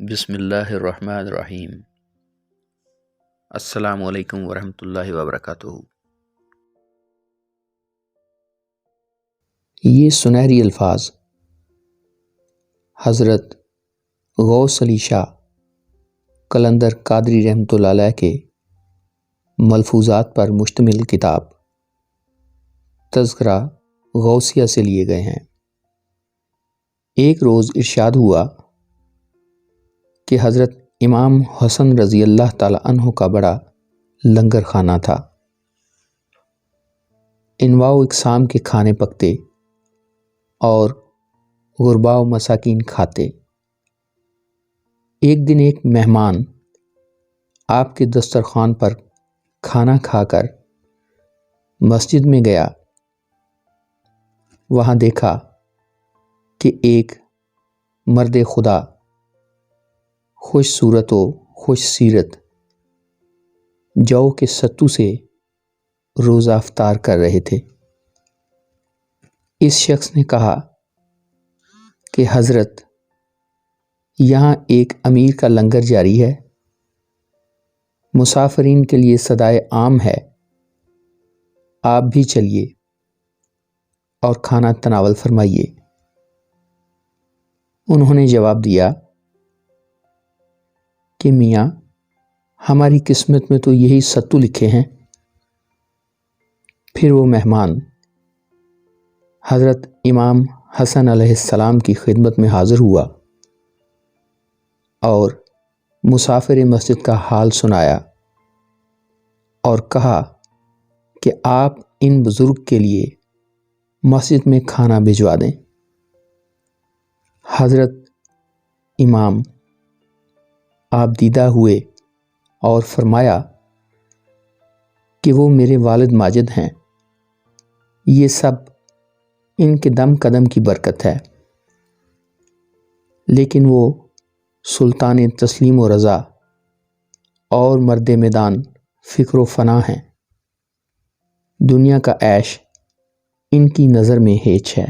بسم اللہ الرحمن الرحیم۔ السلام علیکم ورحمۃ اللہ وبرکاتہ۔ یہ سنہری الفاظ حضرت غوث علی شاہ قلندر قادری رحمۃ اللہ علیہ کے ملفوظات پر مشتمل کتاب تذکرہ غوثیہ سے لیے گئے ہیں۔ ایک روز ارشاد ہوا کہ حضرت امام حسن رضی اللہ تعالی عنہ کا بڑا لنگر خانہ تھا۔ انواع و اقسام کے کھانے پکتے اور غربا و مساکین کھاتے۔ ایک دن ایک مہمان آپ کے دسترخوان پر کھانا کھا کر مسجد میں گیا۔ وہاں دیکھا کہ ایک مرد خدا خوش صورت و خوش سیرت جو کے ستو سے روزہ افطار کر رہے تھے۔ اس شخص نے کہا کہ حضرت، یہاں ایک امیر کا لنگر جاری ہے، مسافرین کے لیے صدائے عام ہے، آپ بھی چلیے اور کھانا تناول فرمائیے۔ انہوں نے جواب دیا کہ میاں، ہماری قسمت میں تو یہی ستو لکھے ہیں۔ پھر وہ مہمان حضرت امام حسن علیہ السلام کی خدمت میں حاضر ہوا اور مسافر مسجد کا حال سنایا اور کہا کہ آپ ان بزرگ کے لیے مسجد میں کھانا بھجوا دیں۔ حضرت امام آپ دیدہ ہوئے اور فرمایا کہ وہ میرے والد ماجد ہیں، یہ سب ان کے دم قدم کی برکت ہے، لیکن وہ سلطان تسلیم و رضا اور مرد میدان فکر و فنا ہیں، دنیا کا عیش ان کی نظر میں ہیچ ہے۔